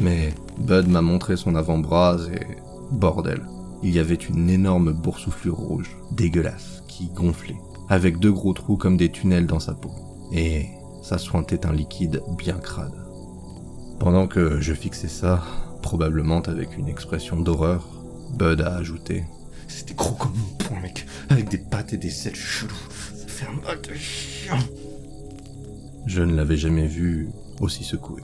Mais Bud m'a montré son avant-bras et... bordel, il y avait une énorme boursouflure rouge, dégueulasse, qui gonflait, avec 2 gros trous comme des tunnels dans sa peau. Et ça suintait un liquide bien crade. Pendant que je fixais ça, probablement avec une expression d'horreur, Bud a ajouté « C'était gros comme mon poing, mec, avec des pattes et des selles chelous. Ça fait un mal de chien. » Je ne l'avais jamais vu aussi secoué.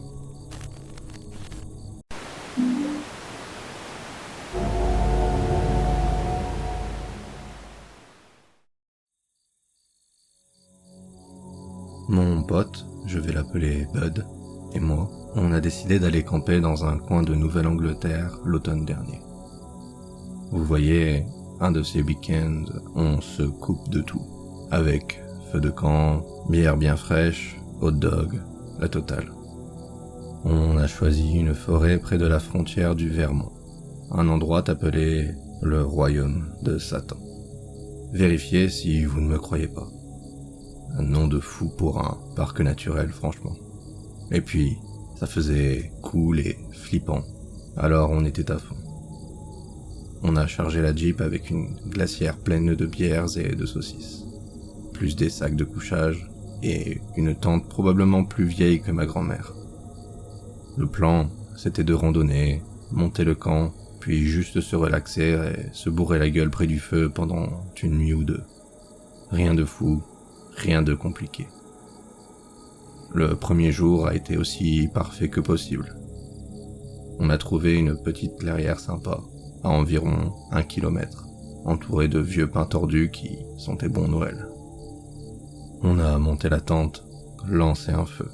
Mon pote, je vais l'appeler Bud, et moi, on a décidé d'aller camper dans un coin de Nouvelle-Angleterre l'automne dernier. Vous voyez, un de ces week-ends, on se coupe de tout, avec feu de camp, bière bien fraîche, hot dog, la totale. On a choisi une forêt près de la frontière du Vermont, un endroit appelé le Royaume de Satan. Vérifiez si vous ne me croyez pas. Un nom de fou pour un parc naturel, franchement. Et puis, ça faisait cool et flippant, alors on était à fond. On a chargé la Jeep avec une glacière pleine de bières et de saucisses, plus des sacs de couchage et une tente probablement plus vieille que ma grand-mère. Le plan, c'était de randonner, monter le camp, puis juste se relaxer et se bourrer la gueule près du feu pendant une nuit ou 2. Rien de fou, rien de compliqué. Le premier jour a été aussi parfait que possible. On a trouvé une petite clairière sympa, à environ 1 kilomètre, entourée de vieux pins tordus qui sentaient bon Noël. On a monté la tente, lancé un feu,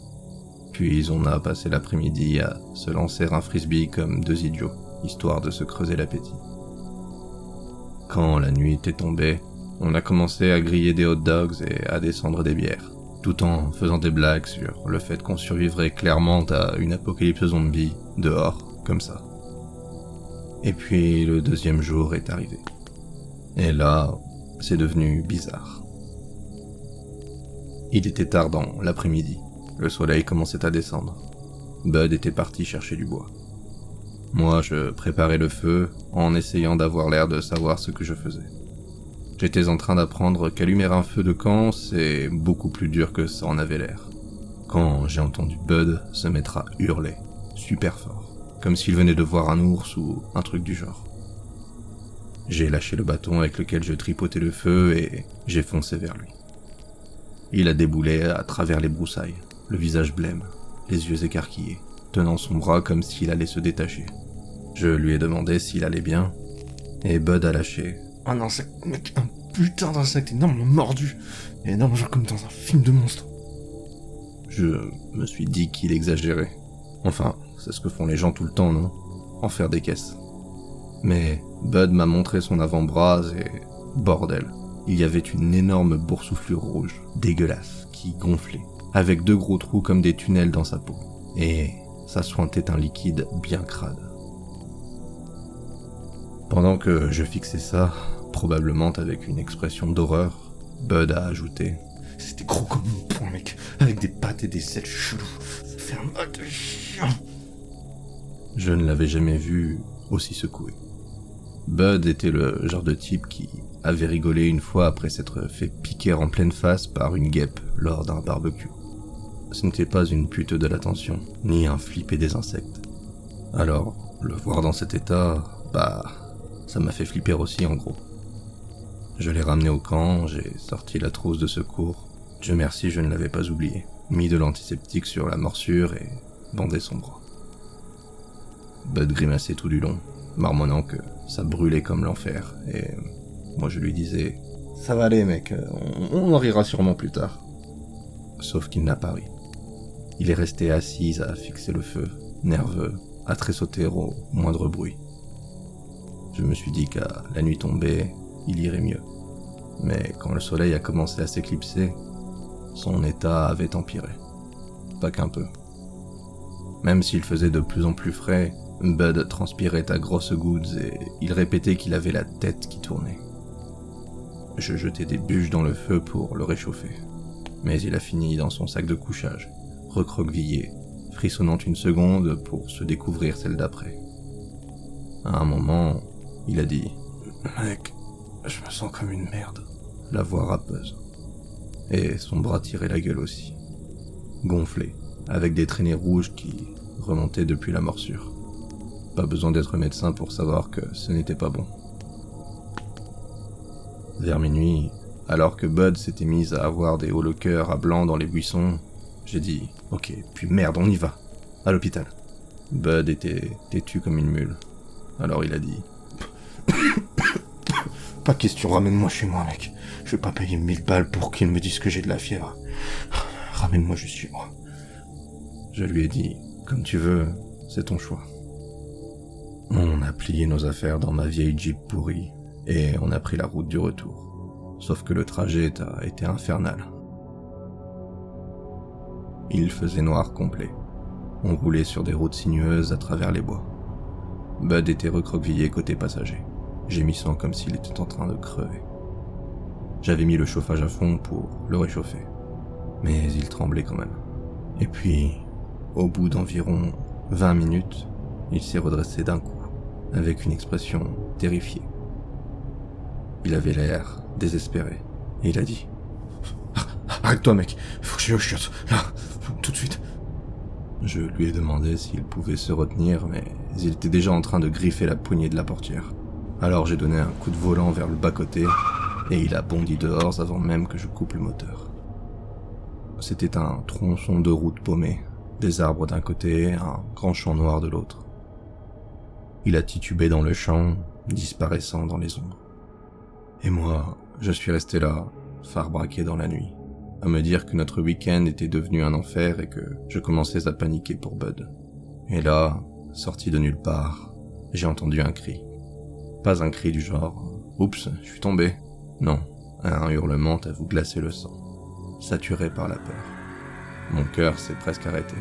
puis on a passé l'après-midi à se lancer un frisbee comme 2 idiots, histoire de se creuser l'appétit. Quand la nuit était tombée, on a commencé à griller des hot dogs et à descendre des bières, tout en faisant des blagues sur le fait qu'on survivrait clairement à une apocalypse zombie dehors, comme ça. Et puis le deuxième jour est arrivé. Et là, c'est devenu bizarre. Il était tard dans l'après-midi, le soleil commençait à descendre. Bud était parti chercher du bois. Moi, je préparais le feu en essayant d'avoir l'air de savoir ce que je faisais. J'étais en train d'apprendre qu'allumer un feu de camp, c'est beaucoup plus dur que ça en avait l'air. Quand j'ai entendu Bud se mettre à hurler, super fort, comme s'il venait de voir un ours ou un truc du genre. J'ai lâché le bâton avec lequel je tripotais le feu et j'ai foncé vers lui. Il a déboulé à travers les broussailles, le visage blême, les yeux écarquillés, tenant son bras comme s'il allait se détacher. Je lui ai demandé s'il allait bien, et Bud a lâché. Un insecte, mec, un putain d'insecte énorme mordu. Énorme, genre comme dans un film de monstre. Je me suis dit qu'il exagérait. Enfin, c'est ce que font les gens tout le temps, non? En faire des caisses. Mais Bud m'a montré son avant-bras et... bordel, il y avait une énorme boursouflure rouge, dégueulasse, qui gonflait, avec 2 gros trous comme des tunnels dans sa peau. Et ça suintait un liquide bien crade. Pendant que je fixais ça, probablement avec une expression d'horreur, Bud a ajouté « C'était gros comme mon poing, mec, avec des pattes et des selles chelous. Ça fait un mal de chien. » Je ne l'avais jamais vu aussi secoué. Bud était le genre de type qui avait rigolé une fois après s'être fait piquer en pleine face par une guêpe lors d'un barbecue. Ce n'était pas une pute de l'attention, ni un flippé des insectes. Alors, le voir dans cet état, ça m'a fait flipper aussi en gros. Je l'ai ramené au camp, j'ai sorti la trousse de secours. Dieu merci, je ne l'avais pas oublié. Mis de l'antiseptique sur la morsure et bandé son bras. Bud grimaçait tout du long, marmonnant que ça brûlait comme l'enfer, et moi je lui disais « Ça va aller mec, on en rira sûrement plus tard. » Sauf qu'il n'a pas ri. Il est resté assis à fixer le feu, nerveux, à tressauter au moindre bruit. Je me suis dit qu'à la nuit tombée, il irait mieux. Mais quand le soleil a commencé à s'éclipser, son état avait empiré. Pas qu'un peu. Même s'il faisait de plus en plus frais, Bud transpirait à grosses gouttes et il répétait qu'il avait la tête qui tournait. Je jetais des bûches dans le feu pour le réchauffer. Mais il a fini dans son sac de couchage, recroquevillé, frissonnant une seconde pour se découvrir celle d'après. À un moment, il a dit « Mec, je me sens comme une merde », la voix râpeuse. Et son bras tirait la gueule aussi, gonflé, avec des traînées rouges qui remontaient depuis la morsure. Pas besoin d'être médecin pour savoir que ce n'était pas bon. Vers minuit, alors que Bud s'était mise à avoir des hauts le cœur à blanc dans les buissons, j'ai dit « Ok, puis merde, on y va, à l'hôpital ». Bud était têtu comme une mule. Alors il a dit « Pas question, ramène-moi chez moi, mec. Je vais pas payer 1000 balles pour qu'ils me disent que j'ai de la fièvre. Ramène-moi juste chez moi. » Je lui ai dit « Comme tu veux, c'est ton choix. » On a plié nos affaires dans ma vieille Jeep pourrie et on a pris la route du retour. Sauf que le trajet a été infernal. Il faisait noir complet. On roulait sur des routes sinueuses à travers les bois. Bud était recroquevillé côté passager, gémissant comme s'il était en train de crever. J'avais mis le chauffage à fond pour le réchauffer, mais il tremblait quand même. Et puis, au bout d'environ 20 minutes, il s'est redressé d'un coup, avec une expression terrifiée. Il avait l'air désespéré, et il a dit « Arrête-toi, mec, faut que j'aille aux chiottes, là, tout de suite. » Je lui ai demandé s'il pouvait se retenir, mais il était déjà en train de griffer la poignée de la portière. Alors j'ai donné un coup de volant vers le bas-côté, et il a bondi dehors avant même que je coupe le moteur. C'était un tronçon de route paumé, des arbres d'un côté, un grand champ noir de l'autre. Il a titubé dans le champ, disparaissant dans les ombres. Et moi, je suis resté là, phare braqué dans la nuit, à me dire que notre week-end était devenu un enfer et que je commençais à paniquer pour Bud. Et là, sorti de nulle part, j'ai entendu un cri. Pas un cri du genre « Oups, je suis tombé ». Non, un hurlement à vous glacer le sang, saturé par la peur. Mon cœur s'est presque arrêté.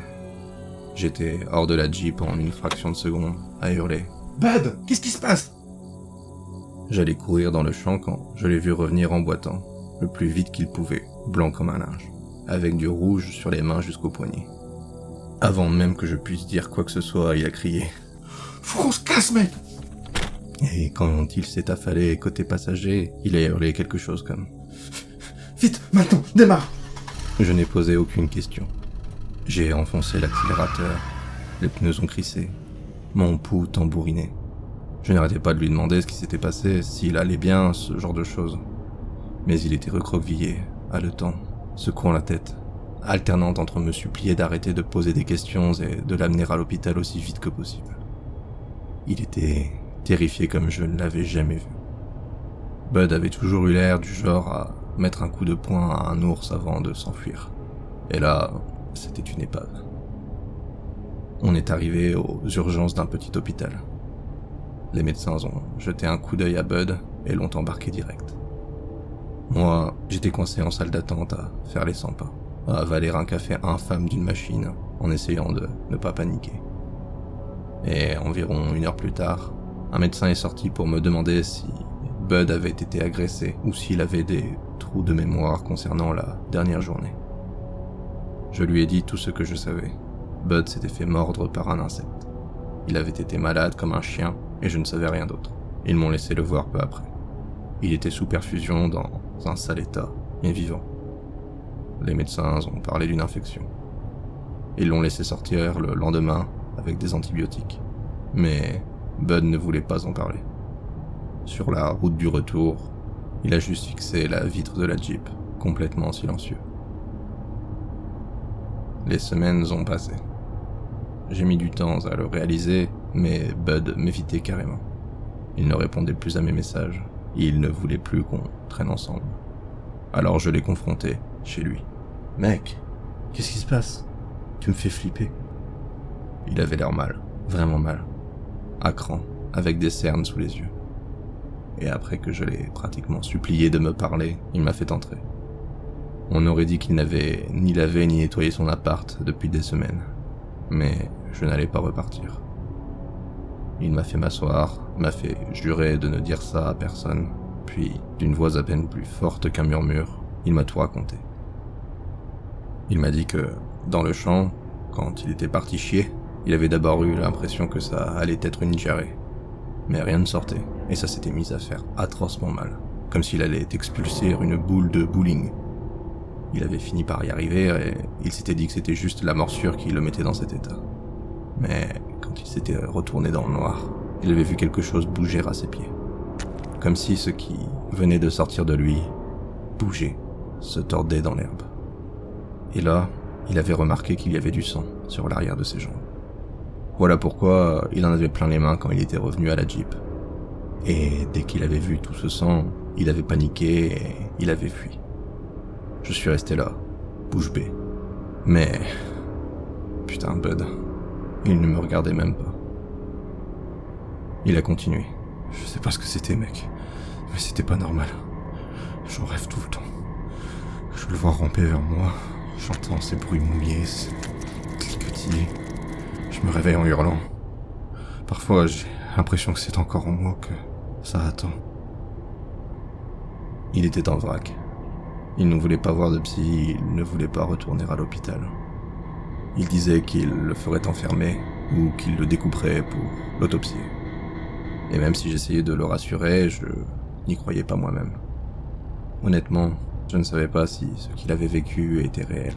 J'étais hors de la Jeep en une fraction de seconde, à hurler « Bud, qu'est-ce qui se passe ?» J'allais courir dans le champ quand je l'ai vu revenir en boitant, le plus vite qu'il pouvait, blanc comme un linge, avec du rouge sur les mains jusqu'aux poignets. Avant même que je puisse dire quoi que ce soit, il a crié « Faut qu'on se casse, mec !» Et quand il s'est affalé côté passager, il a hurlé quelque chose comme « Vite, maintenant, démarre !» Je n'ai posé aucune question. J'ai enfoncé l'accélérateur, les pneus ont crissé, mon pouls tambouriné. Je n'arrêtais pas de lui demander ce qui s'était passé, s'il allait bien, ce genre de choses. Mais il était recroquevillé, haletant, secouant la tête, alternant entre me supplier d'arrêter de poser des questions et de l'amener à l'hôpital aussi vite que possible. Il était terrifié comme je ne l'avais jamais vu. Bud avait toujours eu l'air du genre à mettre un coup de poing à un ours avant de s'enfuir. Et là, c'était une épave. On est arrivé aux urgences d'un petit hôpital. Les médecins ont jeté un coup d'œil à Bud et l'ont embarqué direct. Moi, j'étais coincé en salle d'attente à faire les 100 pas, à avaler un café infâme d'une machine en essayant de ne pas paniquer. Et environ 1 heure plus tard, un médecin est sorti pour me demander si Bud avait été agressé ou s'il avait des trous de mémoire concernant la dernière journée. Je lui ai dit tout ce que je savais. Bud s'était fait mordre par un insecte. Il avait été malade comme un chien et je ne savais rien d'autre. Ils m'ont laissé le voir peu après. Il était sous perfusion dans un sale état, mais vivant. Les médecins ont parlé d'une infection. Ils l'ont laissé sortir le lendemain avec des antibiotiques. Mais Bud ne voulait pas en parler. Sur la route du retour, il a juste fixé la vitre de la Jeep, complètement silencieux. Les semaines ont passé. J'ai mis du temps à le réaliser, mais Bud m'évitait carrément. Il ne répondait plus à mes messages. Il ne voulait plus qu'on traîne ensemble. Alors je l'ai confronté chez lui. « Mec, qu'est-ce qui se passe ? Tu me fais flipper. » Il avait l'air mal, vraiment mal. À cran, avec des cernes sous les yeux. Et après que je l'ai pratiquement supplié de me parler, il m'a fait entrer. On aurait dit qu'il n'avait ni lavé ni nettoyé son appart depuis des semaines. Mais je n'allais pas repartir. Il m'a fait m'asseoir, m'a fait jurer de ne dire ça à personne, puis, d'une voix à peine plus forte qu'un murmure, il m'a tout raconté. Il m'a dit que, dans le champ, quand il était parti chier, il avait d'abord eu l'impression que ça allait être une diarrhée. Mais rien ne sortait, et ça s'était mis à faire atrocement mal, comme s'il allait expulser une boule de bowling. Il avait fini par y arriver et il s'était dit que c'était juste la morsure qui le mettait dans cet état. Mais quand il s'était retourné dans le noir, il avait vu quelque chose bouger à ses pieds. Comme si ce qui venait de sortir de lui bougeait, se tordait dans l'herbe. Et là, il avait remarqué qu'il y avait du sang sur l'arrière de ses jambes. Voilà pourquoi il en avait plein les mains quand il était revenu à la Jeep. Et dès qu'il avait vu tout ce sang, il avait paniqué et il avait fui. Je suis resté là, bouche bée. Mais... putain, Bud, il ne me regardait même pas. Il a continué. Je sais pas ce que c'était, mec, mais c'était pas normal. J'en rêve tout le temps. Je le vois ramper vers moi, j'entends ces bruits mouillés, ces cliquetis. Je me réveille en hurlant. Parfois, j'ai l'impression que c'est encore en moi, que ça attend. Il était en vrac. Il ne voulait pas voir de psy, il ne voulait pas retourner à l'hôpital. Il disait qu'il le ferait enfermer ou qu'il le découperait pour l'autopsier. Et même si j'essayais de le rassurer, je n'y croyais pas moi-même. Honnêtement, je ne savais pas si ce qu'il avait vécu était réel,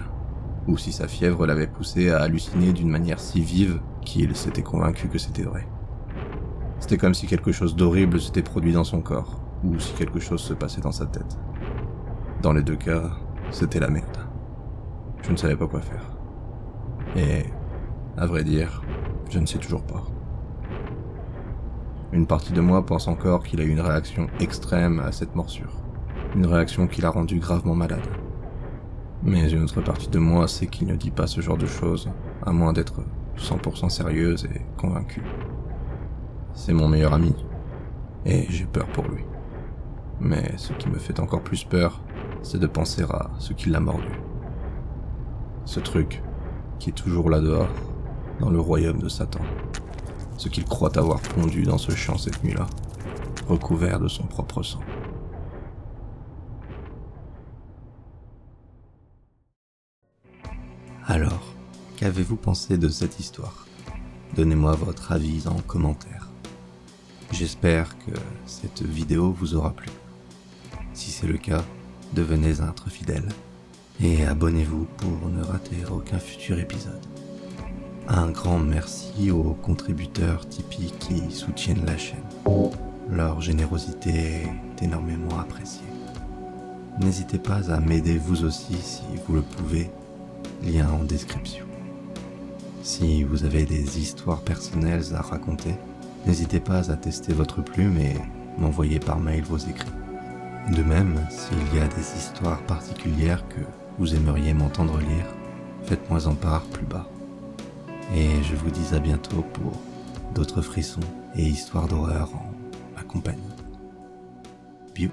ou si sa fièvre l'avait poussé à halluciner d'une manière si vive qu'il s'était convaincu que c'était vrai. C'était comme si quelque chose d'horrible s'était produit dans son corps, ou si quelque chose se passait dans sa tête. Dans les deux cas, c'était la merde. Je ne savais pas quoi faire. Et, à vrai dire, je ne sais toujours pas. Une partie de moi pense encore qu'il a eu une réaction extrême à cette morsure. Une réaction qui l'a rendu gravement malade. Mais une autre partie de moi sait qu'il ne dit pas ce genre de choses, à moins d'être 100% sérieuse et convaincue. C'est mon meilleur ami, et j'ai peur pour lui. Mais ce qui me fait encore plus peur, c'est de penser à ce qui l'a mordu. Ce truc qui est toujours là dehors, dans le royaume de Satan. Ce qu'il croit avoir pondu dans ce champ cette nuit-là, recouvert de son propre sang. Alors, qu'avez-vous pensé de cette histoire ? Donnez-moi votre avis en commentaire. J'espère que cette vidéo vous aura plu. Si c'est le cas, devenez un fidèle et abonnez-vous pour ne rater aucun futur épisode. Un grand merci aux contributeurs Tipeee qui soutiennent la chaîne. Leur générosité est énormément appréciée. N'hésitez pas à m'aider vous aussi si vous le pouvez, lien en description. Si vous avez des histoires personnelles à raconter, n'hésitez pas à tester votre plume et m'envoyer par mail vos écrits. De même, s'il y a des histoires particulières que vous aimeriez m'entendre lire, faites-moi en part plus bas. Et je vous dis à bientôt pour d'autres frissons et histoires d'horreur en ma compagnie. Biou.